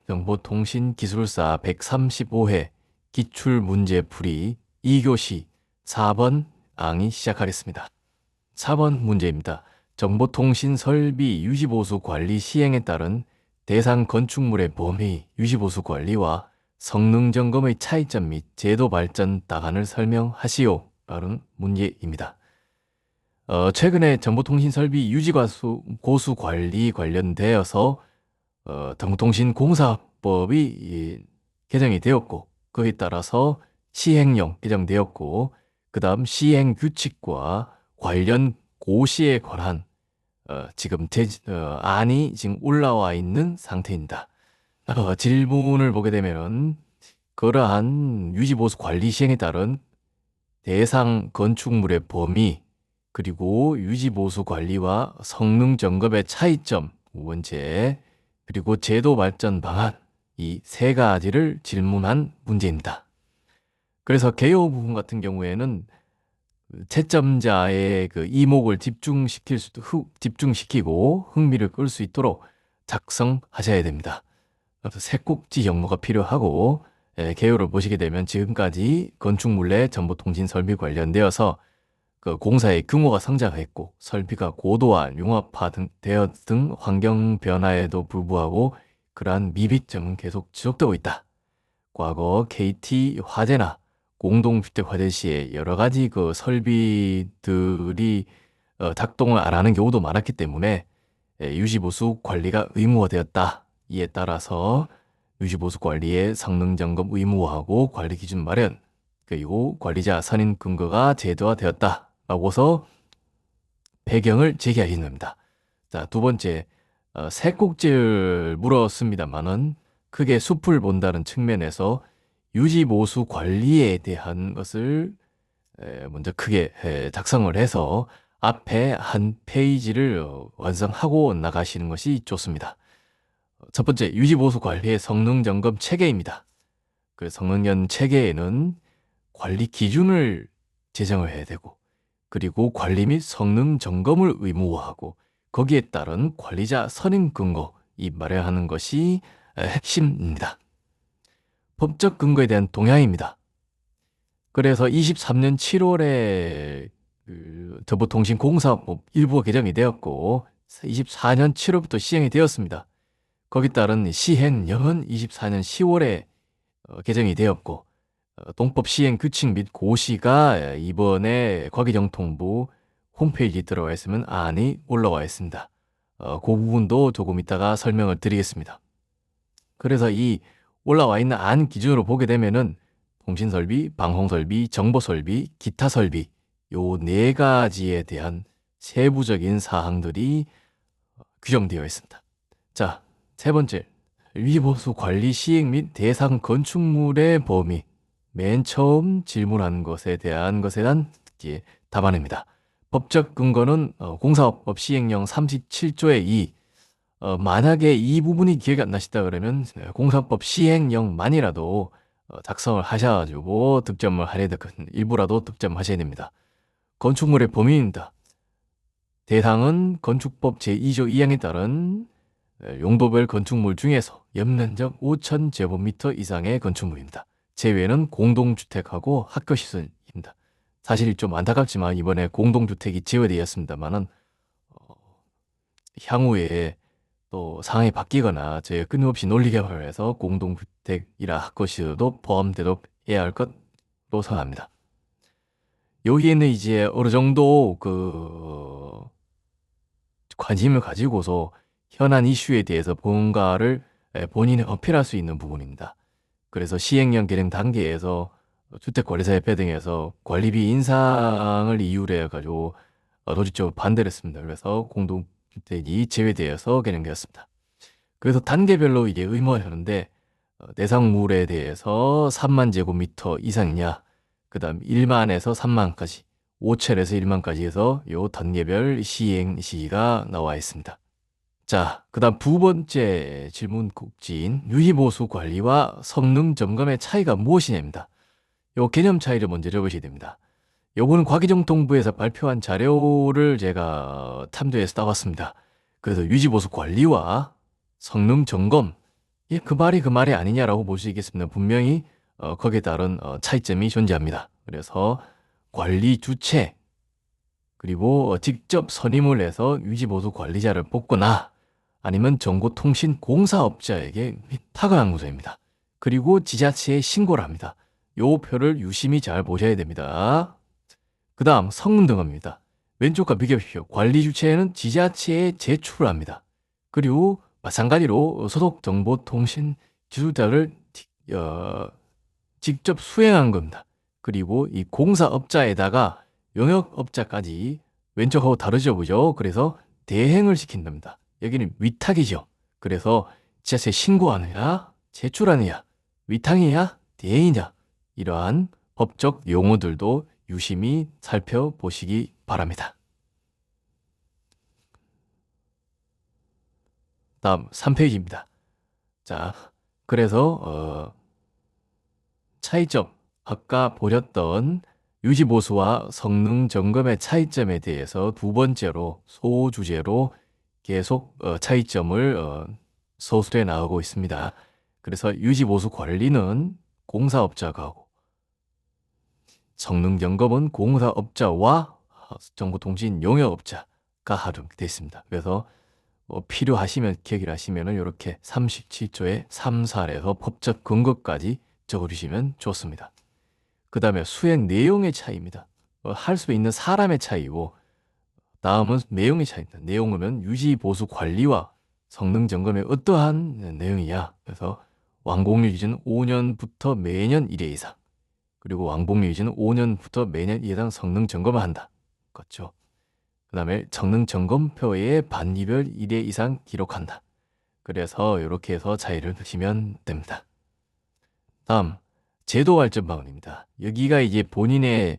정보통신기술사 135회 기출문제풀이 2교시 4번 항의 시작하겠습니다. 4번 문제입니다. 정보통신 설비 유지보수 관리 시행에 따른 대상 건축물의 범위, 유지보수 관리와 성능 점검의 차이점 및 제도 발전 다간을 설명하시오. 라는 문제입니다. 최근에 정보통신 설비 고수 관리 관련되어서 정보통신공사법이 개정이 되었고, 그에 따라서 시행령 개정되었고, 그 다음 시행규칙과 관련 고시에 관한 지금 안이 지금 올라와 있는 상태입니다. 질문을 보게 되면 그러한 유지보수 관리 시행에 따른 대상 건축물의 범위, 그리고 유지보수 관리와 성능 점검의 차이점, 두 번째, 그리고 제도 발전 방안, 이 세 가지를 질문한 문제입니다. 그래서 개요 부분 같은 경우에는 채점자의 그 이목을 집중시키고 흥미를 끌 수 있도록 작성하셔야 됩니다. 그래서 세 꼭지 영모가 필요하고, 개요를 보시게 되면 지금까지 건축물 내 정보통신 설비 관련되어서 그 공사의 규모가 성장했고 설비가 고도화, 융합화 등 환경 변화에도 불구하고 그러한 미비점은 계속 지속되고 있다. 과거 KT 화재나 공동주택 화재 시에 여러 가지 그 설비들이 작동을 안 하는 경우도 많았기 때문에 유지보수 관리가 의무화되었다. 이에 따라서 유지보수 관리의 성능 점검 의무화하고 관리 기준 마련, 그리고 관리자 선임 근거가 제도화되었다. 라고서 배경을 제기하신 겁니다. 자, 두 번째, 세 꼭지를 물었습니다만은 크게 숲을 본다는 측면에서 유지보수 관리에 대한 것을 먼저 크게 작성을 해서 앞에 한 페이지를 완성하고 나가시는 것이 좋습니다. 첫 번째, 유지보수 관리의 성능 점검 체계입니다. 그 성능 체계에는 관리 기준을 제정을 해야 되고, 그리고 관리 및 성능 점검을 의무화하고 거기에 따른 관리자 선임 근거, 이 마련하는 것이 핵심입니다. 법적 근거에 대한 동향입니다. 그래서 23년 7월에 정보통신공사법 일부가 개정이 되었고 24년 7월부터 시행이 되었습니다. 거기에 따른 시행령은 24년 10월에 개정이 되었고, 동법 시행 규칙 및 고시가 이번에 과기정통부 홈페이지에 들어와 있으면 안이 올라와 있습니다. 그 부분도 조금 이따가 설명을 드리겠습니다. 그래서 이 올라와 있는 안 기준으로 보게 되면은 통신설비, 방송설비, 정보설비, 기타 설비, 요 네 가지에 대한 세부적인 사항들이 규정되어 있습니다. 자, 세 번째, 유지보수 관리 시행 및 대상 건축물의 범위. 맨 처음 질문한 것에 대한 이제 답안입니다. 법적 근거는 공사법 시행령 37조의 2. 만약에 이 부분이 기억이 안 나시다 그러면 공사법 시행령만이라도 작성을 하셔가지고 득점을 하셔야 되거든요. 일부라도 득점하셔야 됩니다. 건축물의 범위입니다. 대상은 건축법 제2조 2항에 따른 용도별 건축물 중에서 연면적 5,000제곱미터 이상의 건축물입니다. 제외는 공동주택하고 학교시설입니다. 사실 좀 안타깝지만 이번에 공동주택이 제외되었습니다만은 향후에 또 상황이 바뀌거나 저희가 끊임없이 논리개발해서 공동주택이나 학교시설도 포함되도록 해야 할 것으로 생각합니다. 여기에는 이제 어느 정도 그 관심을 가지고서 현안 이슈에 대해서 뭔가를 본인이 어필할 수 있는 부분입니다. 그래서 시행령 개정 단계에서 주택관리사협회 등에서 관리비 인상을 이유로 해가지고 도직적으로 반대를 했습니다. 그래서 공동주택이 제외되어서 개정되었습니다. 그래서 단계별로 이제 의무화를 하는데 대상물에 대해서 3만 제곱미터 이상이냐, 그 다음 1만에서 3만까지, 5천에서 1만까지 해서 요 단계별 시행 시기가 나와 있습니다. 자, 그 다음 두 번째 질문 꼭지인 유지보수 관리와 성능 점검의 차이가 무엇이냐입니다. 요 개념 차이를 먼저 적으셔야 됩니다. 요거는 과기정통부에서 발표한 자료를 제가 탐구해서 따왔습니다. 그래서 유지보수 관리와 성능 점검, 예, 그 말이 그 말이 아니냐라고 볼 수 있겠습니다. 분명히 거기에 따른 차이점이 존재합니다. 그래서 관리 주체 그리고 직접 선임을 해서 유지보수 관리자를 뽑거나 아니면 정보통신공사업자에게 위탁을 한 구조입니다. 그리고 지자체에 신고를 합니다. 요 표를 유심히 잘 보셔야 됩니다. 그 다음 성능 등급입니다. 왼쪽과 비교하십시오. 관리 주체는 지자체에 제출을 합니다. 그리고 마찬가지로 소속 정보통신 기술자를 직접 수행한 겁니다. 그리고 이 공사업자에다가 영역업자까지 왼쪽하고 다르죠, 그죠? 그래서 대행을 시킨답니다. 여기는 위탁이죠. 그래서 지자체에 신고하느냐, 제출하느냐, 위탁이냐, 대행이냐 이러한 법적 용어들도 유심히 살펴보시기 바랍니다. 다음 3페이지입니다. 자, 그래서 차이점, 아까 보셨던 유지보수와 성능 점검의 차이점에 대해서 두 번째로 소주제로 계속 차이점을 서술해 나가고 있습니다. 그래서 유지보수 관리는 공사업자가 하고 성능 점검은 공사업자와 정보통신 용역업자가 하도록 되어 있습니다. 그래서 필요하시면 기억을 하시면 이렇게 37조의 3, 4에서 법적 근거까지 적어주시면 좋습니다. 그 다음에 수행 내용의 차이입니다. 할 수 있는 사람의 차이고 다음은 내용의 차이입니다. 내용은 유지보수 관리와 성능 점검의 어떠한 내용이냐. 그래서 완공률 기준은 5년부터 매년 1회 이상 그리고 완공률 기준은 5년부터 매년 1회 이상 성능 점검을 한다. 그렇죠. 그 다음에 성능 점검표에 반기별 1회 이상 기록한다. 그래서 이렇게 해서 차이를 두시면 됩니다. 다음 제도 발전 방안입니다. 여기가 이제 본인의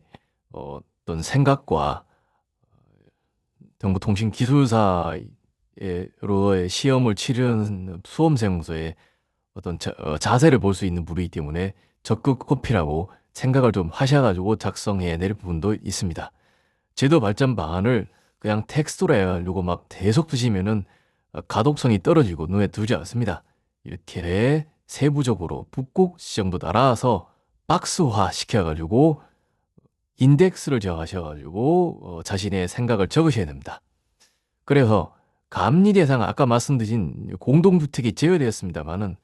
어떤 생각과 정보통신기술사로의 시험을 치르는 수험생으로서의 어떤 자세를 볼 수 있는 부분이기 때문에 적극 코피라고 생각을 좀 하셔가지고 작성해야 될 부분도 있습니다. 제도 발전 방안을 그냥 텍스트로 해가지고 막 계속 두시면은 가독성이 떨어지고 눈에 들지 않습니다. 이렇게 세부적으로 북극 지정도 알아서 박스화 시켜가지고 인덱스를 정하셔가지고 자신의 생각을 적으셔야 됩니다. 그래서 감리 대상 아까 말씀드린 공동주택이 제외되었습니다만은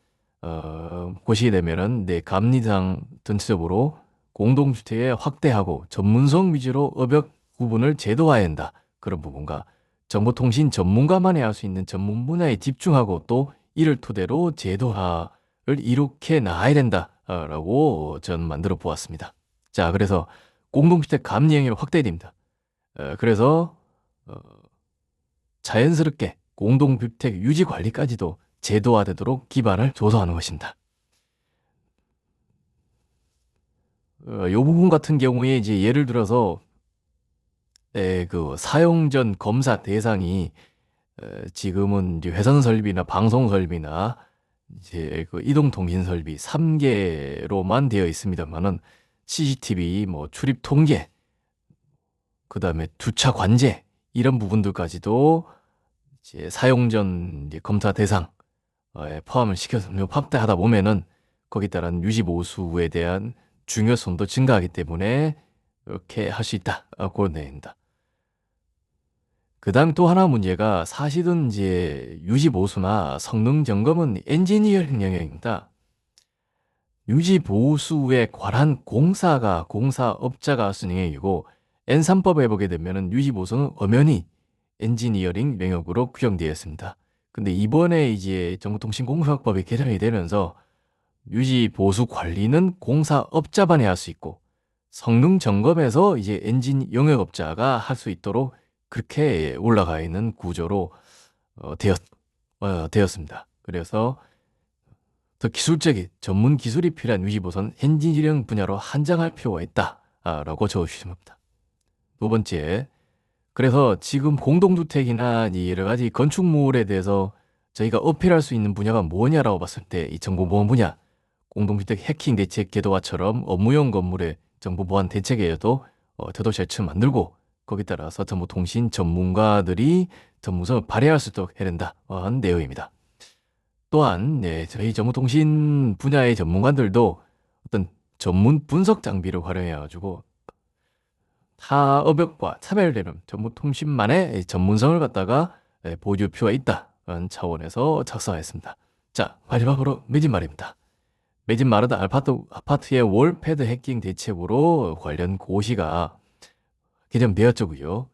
보시게 되면은 감리 대상 전체적으로 공동주택에 확대하고 전문성 위주로 업역 구분을 제도화해야 한다. 그런 부분과 정보통신 전문가만이 할 수 있는 전문 분야에 집중하고 또 이를 토대로 제도화를 이룩해 나가야 된다라고 저는 만들어 보았습니다. 자, 그래서 공동주택 감리 영역을 확대해야 됩니다. 그래서 자연스럽게 공동주택 유지 관리까지도 제도화되도록 기반을 조성하는 것입니다. 이 부분 같은 경우에 이제 예를 들어서 그 사용 전 검사 대상이 지금은 이제 회선 설비나 방송 설비나 이제 그 이동통신 설비 3개로만 되어 있습니다만은 CCTV 뭐 출입 통계 그다음에 주차 관제 이런 부분들까지도 이제 사용 전 이제 검사 대상 포함을 시켜서 확대하다 보면은 거기에 따른 유지 보수에 대한 중요성도 증가하기 때문에 이렇게 할 수 있다고 내린다. 그 다음 또 하나 문제가 사실은 이제 유지 보수나 성능 점검은 엔지니어링 영역입니다. 유지 보수에 관한 공사업자가 쓰는 영역이고 N3법에 보게 되면은 유지 보수는 엄연히 엔지니어링 영역으로 규정되어 있습니다. 근데 이번에 이제 정보통신공사법이 개정이 되면서 유지 보수 관리는 공사업자만이 할 수 있고 성능 점검에서 이제 엔진 영역업자가 할 수 있도록 그렇게 올라가 있는 구조로 되었습니다. 그래서 더 기술적인 전문 기술이 필요한 유지보수는 엔지니어링 분야로 한정할 필요가 있다라고 적어주시면 됩니다. 두 번째, 그래서 지금 공동주택이나 여러 가지 건축물에 대해서 저희가 어필할 수 있는 분야가 뭐냐라고 봤을 때 이 정보보안 분야, 공동주택 해킹 대책 제도화처럼 업무용 건물의 정보보안 대책에도 제도체를 만들고 거기에 따라서 정보통신 전문가들이 전문성을 발휘할 수 있도록 해야 된다는 내용입니다. 또한 저희 정보통신 분야의 전문가들도 어떤 전문 분석 장비를 활용해가지고 타 업역과 차별되는 정보통신만의 전문성을 갖다가 보여줄 필요가 있다는 차원에서 작성했습니다. 자, 마지막으로 매진 말입니다. 매진 말은 아파트의 월패드 해킹 대책으로 관련 고시가 개정되었죠고요.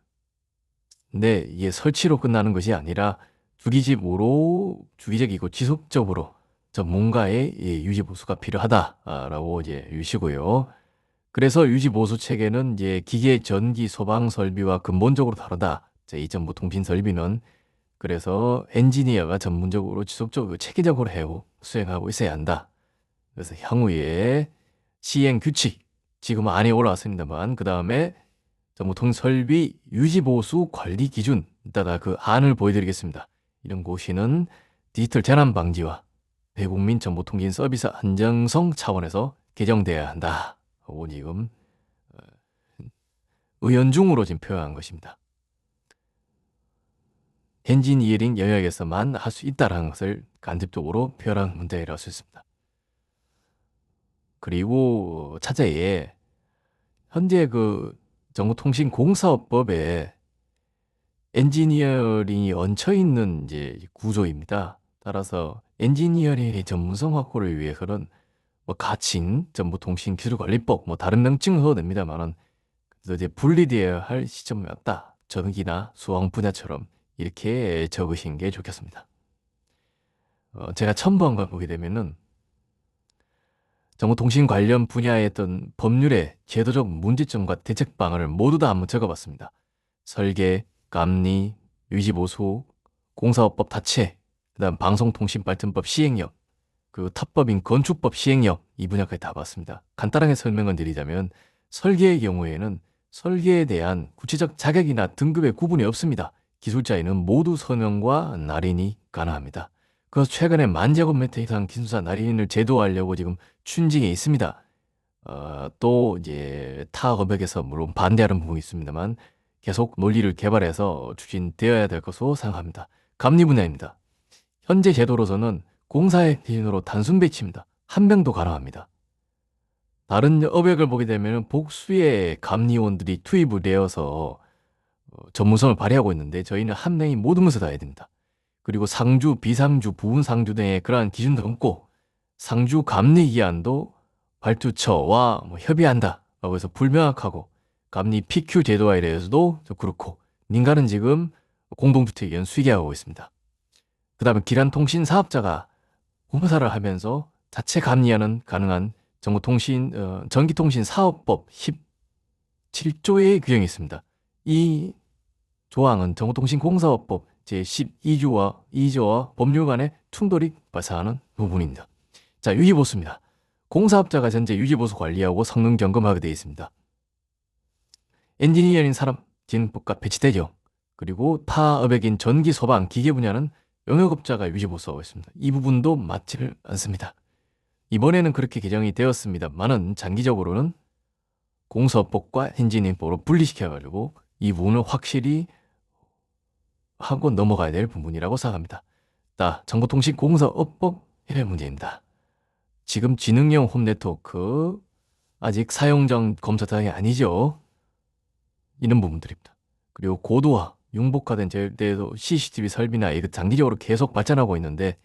근데 이게 설치로 끝나는 것이 아니라 주기적이고 지속적으로 전문가의 유지 보수가 필요하다라고 이제 유시고요. 그래서 유지 보수 체계는 이제 기계 전기 소방 설비와 근본적으로 다르다. 이 정보 통신 설비는 그래서 엔지니어가 전문적으로 지속적으로 체계적으로 수행하고 있어야 한다. 그래서 향후에 시행 규칙 지금은 안에 올라왔습니다만 그 다음에 정보통신 설비 유지 보수 관리 기준 이따가 그 안을 보여드리겠습니다. 이런 고시는 디지털 재난 방지와 대국민 정보통신 서비스 안정성 차원에서 개정돼야 한다. 하고 지금 의연중으로 지금 표현한 것입니다. 엔지니어링 영역에서만 할 수 있다는 것을 간접적으로 표현한 문제라고 할 수 있습니다. 그리고 차제에 현재 그 정보통신공사업법에 엔지니어링이 얹혀 있는 이제 구조입니다. 따라서 엔지니어링의 전문성 확보를 위해서는 뭐 가칭, 정보통신기술관리법, 뭐 다른 명칭을 써도 됩니다만은 그래서 이제 분리되어야 할 시점이 왔다. 전기나 수학 분야처럼 이렇게 적으신 게 좋겠습니다. 제가 첨부한 걸 보게 되면은 정보통신 관련 분야의 어떤 법률의 제도적 문제점과 대책 방안을 모두 다 한번 적어봤습니다. 설계, 감리, 유지보수, 공사업법 다체, 그다음 방송통신발전법 시행령, 그 탑법인 건축법 시행령 이 분야까지 다 봤습니다. 간단하게 설명을 드리자면 설계의 경우에는 설계에 대한 구체적 자격이나 등급의 구분이 없습니다. 기술자에는 모두 서명과 날인이 가능합니다. 그래서 최근에 10,000제곱미터 이상 기술사 날인을 제도화하려고 지금 추진에 있습니다. 또 이제 타 업역에서 물론 반대하는 부분이 있습니다만 계속 논리를 개발해서 추진되어야 될 것으로 생각합니다. 감리 분야입니다. 현재 제도로서는 공사의 기준으로 단순 배치입니다. 한 명도 가능합니다. 다른 업역을 보게 되면 복수의 감리원들이 투입을 되어서 전문성을 발휘하고 있는데 저희는 한 명이 모든 것을 다 해야 됩니다. 그리고 상주, 비상주, 부분상주 등의 그러한 기준도 없고 상주 감리 기한도 발주처와 협의한다 라고 해서 불명확하고 감리 PQ 제도화에 대해서도 좀 그렇고 민간은 지금 공동주택 수익하고 있습니다. 그 다음에 기란통신 사업자가 공사를 하면서 자체 감리하는 가능한 전기통신 사업법 17조의 규정이 있습니다. 이 조항은 정보통신공사업법 제12조와 법률 간의 충돌이 발생하는 부분입니다. 자, 유지보수입니다. 공사업자가 전제 유지보수 관리하고 성능 점검하게 되어 있습니다. 엔지니어링 사람 진흥법과 배치되죠. 그리고 타 업역인 전기, 소방, 기계 분야는 영역업자가 유지보수하고 있습니다. 이 부분도 맞지를 않습니다. 이번에는 그렇게 개정이 되었습니다만은 장기적으로는 공사업법과 엔지니어링법으로 분리시켜가지고 이 부분을 확실히 하고 넘어가야 될 부분이라고 생각합니다. 정보통신공사업법 해결 문제입니다. 지금 지능형 홈네트워크 아직 사용자 검사 대상이 아니죠. 이런 부분들입니다. 그리고 고도화, 융복화된 제대로 CCTV 설비나 이거 장기적으로 계속 발전하고 있는데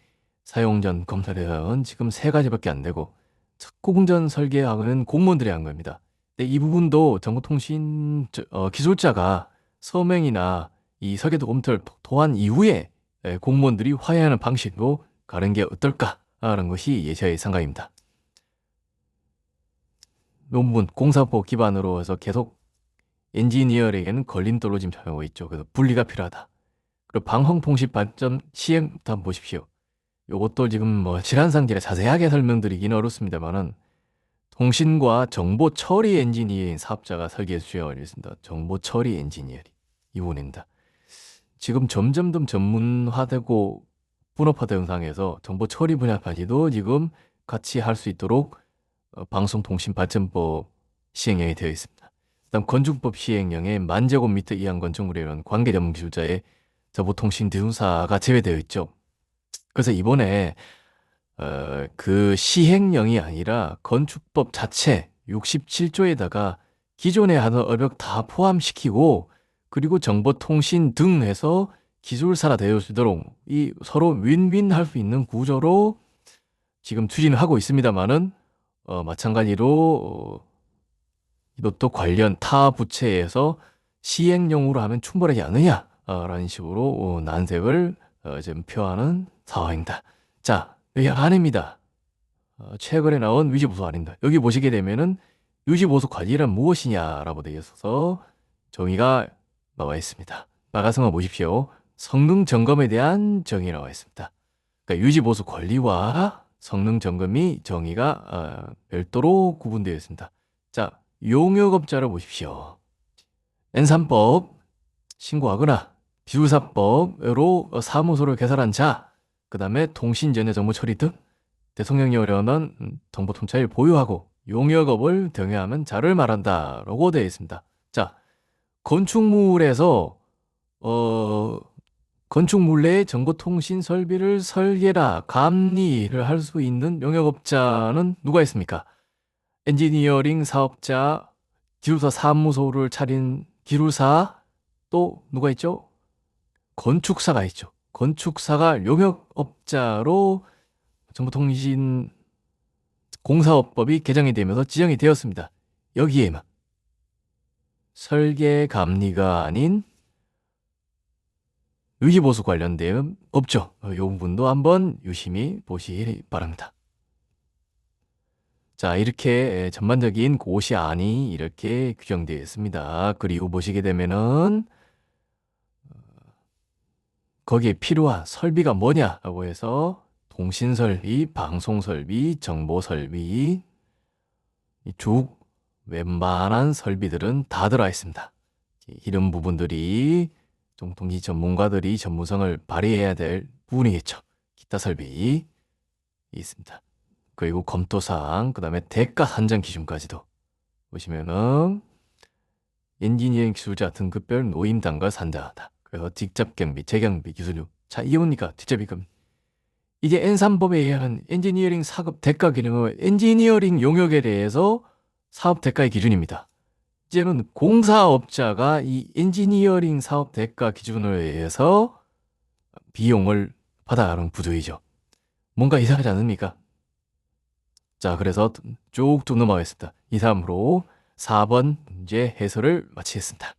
사용 전 검사 대상은 지금 3가지밖에 안 되고 특공전 설계하는 공무원들이 한 겁니다. 근데 이 부분도 정보통신 기술자가 서명이나 이 설계도 검토를 토한 이후에 공무원들이 화해하는 방식으로 가는 게 어떨까라는 것이 저의 생각입니다. 논문, 공사법 기반으로 해서 계속 엔지니어에게는 걸림돌로 지금 작용하고 있죠. 그래서 분리가 필요하다. 그리고 방송통신 발전 시행 한번 보십시오. 이것도 지금 질환상질에 자세하게 설명드리기는 어렵습니다만은 통신과 정보 처리 엔지니어링 사업자가 설계해 주셔야 되겠습니다. 정보 처리 엔지니어링 이 부분입니다. 지금 점점 더 전문화되고 분업화된 상황에서 정보 처리 분야까지도 지금 같이 할 수 있도록 방송통신발전법 시행령이 되어 있습니다. 그다음 건축법 시행령에 10,000제곱미터 이하 건축물에 이런 관계 전문 기술자의 정보통신 대운사가 제외되어 있죠. 그래서 이번에 그 시행령이 아니라 건축법 자체 67조에다가 기존에 하던 어벽 다 포함시키고 그리고 정보통신 등 해서 기술사가 되어 수 있도록 이 서로 윈윈 할 수 있는 구조로 지금 추진을 하고 있습니다만은 마찬가지로 이것도 관련 타 부처에서 시행령으로 하면 충분하지 않느냐라는 식으로 난색을 지금 표하는 상황입니다. 자, 여기 안입니다. 최근에 나온 위지보수 안입니다. 여기 보시게 되면은 위지보수 관리란 무엇이냐라고 되어 있어서 정의가 나와 있습니다. 나가서 보십시오. 성능 점검에 대한 정의 나와 있습니다. 그러니까 유지보수 관리와 성능 점검이 정의가 별도로 구분되어 있습니다. 자, 용역업자를 보십시오. N3법 신고하거나 비유사법으로 사무소를 개설한 자, 그 다음에 통신전자 정보 처리 등 대통령이 어려운 정보 통찰을 보유하고 용역업을 병행하면 자를 말한다 라고 되어 있습니다. 자, 건축물에서 건축물 내의 정보통신 설비를 설계라 감리를 할 수 있는 용역업자는 누가 있습니까? 엔지니어링 사업자, 기술사 사무소를 차린 기술사, 또 누가 있죠? 건축사가 있죠. 건축사가 용역업자로 정보통신 공사업법이 개정이 되면서 지정이 되었습니다. 여기에만 설계 감리가 아닌 유지보수 관련된 없죠. 이 부분도 한번 유심히 보시기 바랍니다. 자, 이렇게 전반적인 고시안이 이렇게 규정되어 있습니다. 그리고 보시게 되면은 거기에 필요한 설비가 뭐냐라고 해서 통신설비, 방송설비, 정보설비, 쭉 웬만한 설비들은 다 들어가 있습니다. 이런 부분들이 정통기 전문가들이 전문성을 발휘해야 될 부분이겠죠. 기타 설비 있습니다. 그리고 검토사항, 그 다음에 대가 산정 기준까지도 보시면은 엔지니어링 기술자 등급별 노임단과 산정하다. 그래서 직접 경비, 재경비, 기술료. 자, 이뭡니까? 직접 임금. 이제 N3법에 의한 엔지니어링 사업 대가 기준은 엔지니어링 용역에 대해서 사업 대가의 기준입니다. 이제는 공사업자가 이 엔지니어링 사업 대가 기준에 의해서 비용을 받아가는 구조이죠. 뭔가 이상하지 않습니까? 자, 그래서 쭉쭉 넘어가겠습니다. 이상으로 4번 문제 해설을 마치겠습니다.